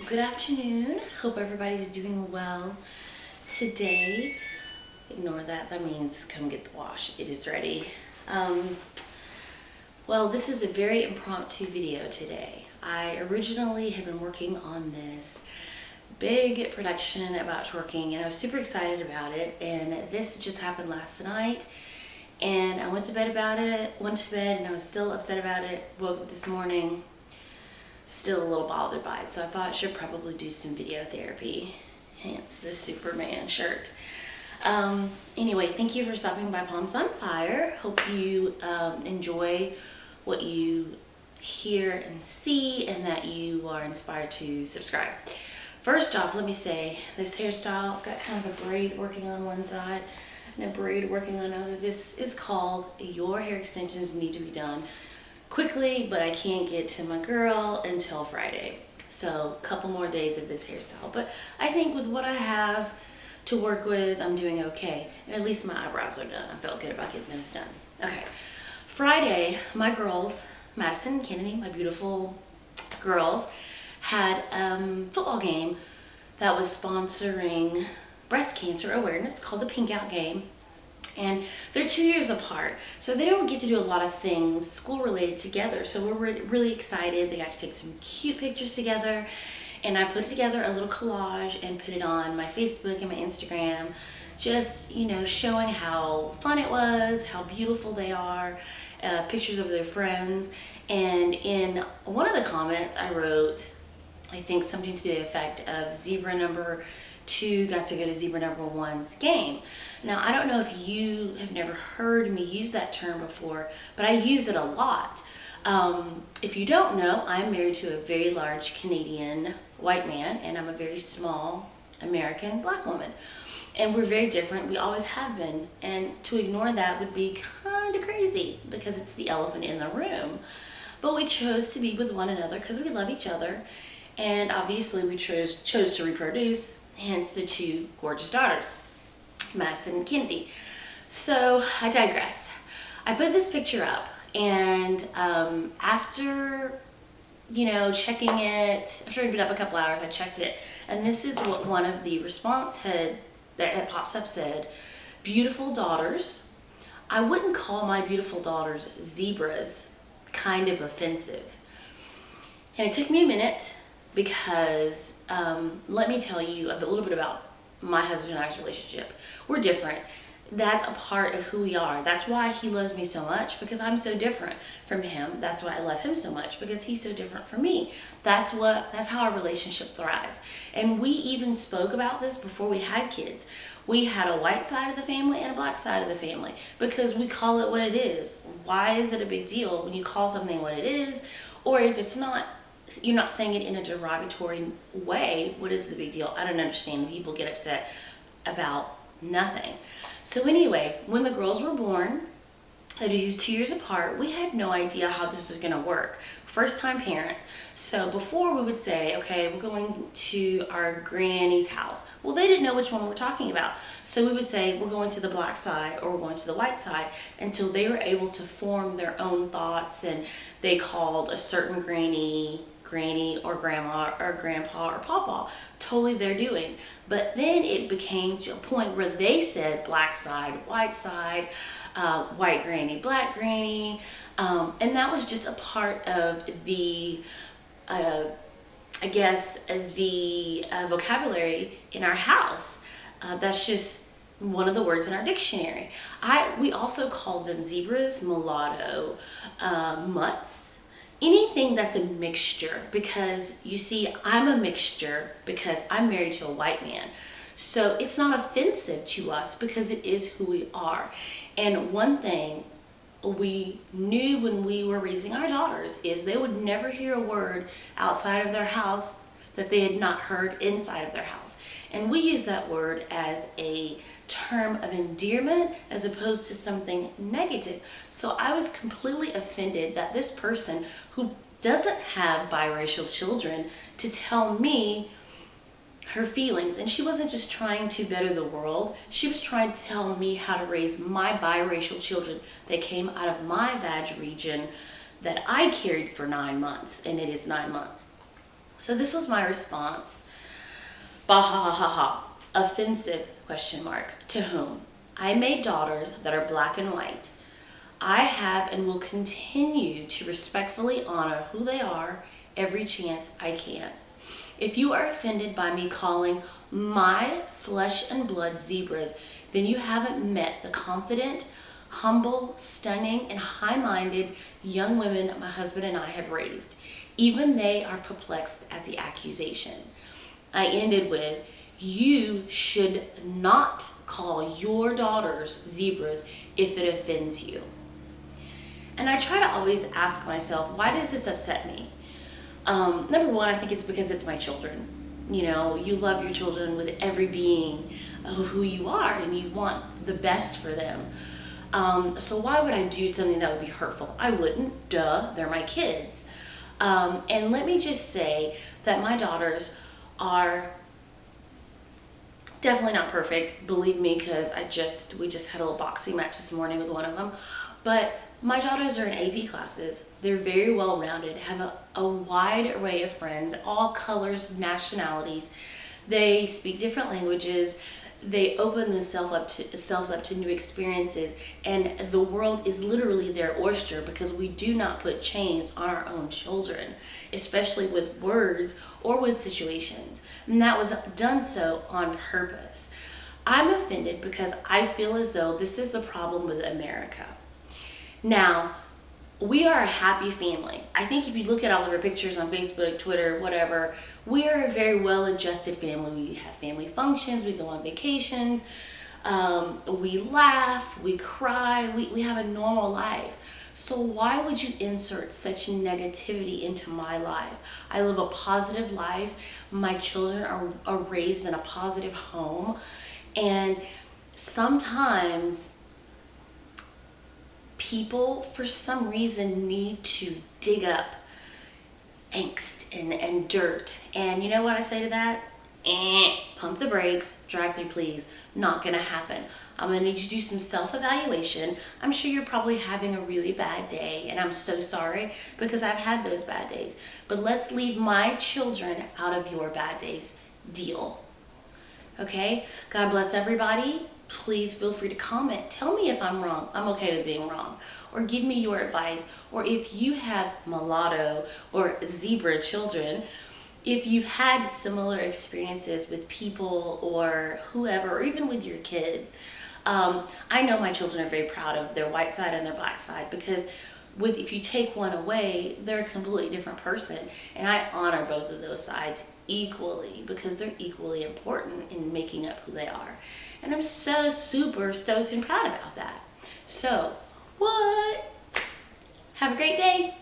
Good afternoon. Hope everybody's doing well today. Ignore that. That means come get the wash. It is ready. Well, this is a very impromptu video today. I originally had been working on this big production about twerking, and I was super excited about it. And this just happened last night. And I went to bed, and I was still upset about it. Woke up this morning, still a little bothered by it, so I thought I should probably do some video therapy, hence the Superman shirt. Anyway, thank you for stopping by Palms on Fire. Hope you enjoy what you hear and see, and that you are inspired to subscribe. First off, let me say, this hairstyle, I've got kind of a braid working on one side and a braid working on the other. This is called Your Hair Extensions Need to Be Done Quickly, but I can't get to my girl until Friday. So a couple more days of this hairstyle. But I think with what I have to work with, I'm doing okay. And at least my eyebrows are done. I felt good about getting those done. Okay. Friday, my girls, Madison and Kennedy, my beautiful girls, had a football game that was sponsoring breast cancer awareness called the Pink Out Game. And they're 2 years apart, so they don't get to do a lot of things school related together. So we're really excited. They got to take some cute pictures together, and I put together a little collage and put it on my Facebook and my Instagram, just, you know, showing how fun it was, how beautiful they are, pictures of their friends. And in one of the comments I wrote, I think something to the effect of zebra number 2 got to go to zebra number 1's game. Now, I don't know if you have never heard me use that term before, but I use it a lot. If you don't know, I'm married to a very large Canadian white man, and I'm a very small American black woman. And we're very different. We always have been. And to ignore that would be kind of crazy, because it's the elephant in the room. But we chose to be with one another because we love each other. And obviously we chose to reproduce, hence the 2 gorgeous daughters, Madison and Kennedy. So I digress. I put this picture up, and after, you know, checking it, after I'd been up a couple hours, I checked it, and this is what one of the response that had popped up said: beautiful daughters. I wouldn't call my beautiful daughters zebras, kind of offensive. And it took me a minute, because let me tell you a little bit about my husband and I's relationship. We're different. That's a part of who we are. That's why he loves me so much, because I'm so different from him. That's why I love him so much, because he's so different from me. That's how our relationship thrives. And we even spoke about this before we had kids. We had a white side of the family and a black side of the family, because we call it what it is. Why is it a big deal when you call something what it is? Or if it's not, you're not saying it in a derogatory way, what is the big deal? I don't understand. People get upset about nothing. So anyway, when the girls were born, they're 2 years apart, we had no idea how this was going to work. First time parents. So before, we would say, okay, we're going to our granny's house. Well, they didn't know which one we were talking about. So we would say, we're going to the black side or we're going to the white side, until they were able to form their own thoughts, and they called a certain granny or grandma or grandpa or pawpaw. Totally their doing. But then it became to a point where they said black side, white granny, black granny. And that was just a part of the, I guess, the vocabulary in our house. That's just one of the words in our dictionary. We also call them zebras, mulatto, mutts. Anything that's a mixture, because you see, I'm a mixture because I'm married to a white man. So it's not offensive to us, because it is who we are. And one thing we knew when we were raising our daughters is they would never hear a word outside of their house that they had not heard inside of their house. And we use that word as a term of endearment as opposed to something negative. So I was completely offended that this person who doesn't have biracial children to tell me her feelings. And she wasn't just trying to better the world, she was trying to tell me how to raise my biracial children that came out of my vag region that I carried for 9 months, and it is 9 months. So this was my response. Bah ha ha ha ha. Offensive question mark. To whom? I made daughters that are black and white. I have and will continue to respectfully honor who they are every chance I can. If you are offended by me calling my flesh and blood zebras, then you haven't met the confident, humble, stunning, and high-minded young women my husband and I have raised. Even they are perplexed at the accusation. I ended with, you should not call your daughters zebras if it offends you. And I try to always ask myself, why does this upset me? Number one, I think it's because it's my children. You know, you love your children with every being of who you are, and you want the best for them. So why would I do something that would be hurtful? I wouldn't, duh, they're my kids. And let me just say that my daughters are definitely not perfect, believe me, because we just had a little boxing match this morning with one of them. But my daughters are in AP classes. They're very well-rounded, have a wide array of friends, all colors, nationalities. They speak different languages. They open themselves up to new experiences, and the world is literally their oyster because we do not put chains on our own children, especially with words or with situations. And that was done so on purpose. I'm offended because I feel as though this is the problem with America. Now, we are a happy family. I think if you look at all of our pictures on Facebook, Twitter, whatever, we are a very well-adjusted family. We have family functions, we go on vacations, we laugh, we cry, we have a normal life. So why would you insert such negativity into my life? I live a positive life. My children are raised in a positive home. And sometimes people, for some reason, need to dig up angst and dirt. And you know what I say to that? Pump the brakes, drive through please. Not gonna happen. I'm gonna need you to do some self-evaluation. I'm sure you're probably having a really bad day, and I'm so sorry because I've had those bad days. But let's leave my children out of your bad days. Deal. Okay? God bless everybody. Please feel free to comment. Tell me if I'm wrong. I'm okay with being wrong. Or give me your advice. Or if you have mulatto or zebra children, if you've had similar experiences with people or whoever, or even with your kids. I know my children are very proud of their white side and their black side because if you take one away, they're a completely different person. And I honor both of those sides equally because they're equally important in making up who they are. And I'm so super stoked and proud about that. So, what? Have a great day.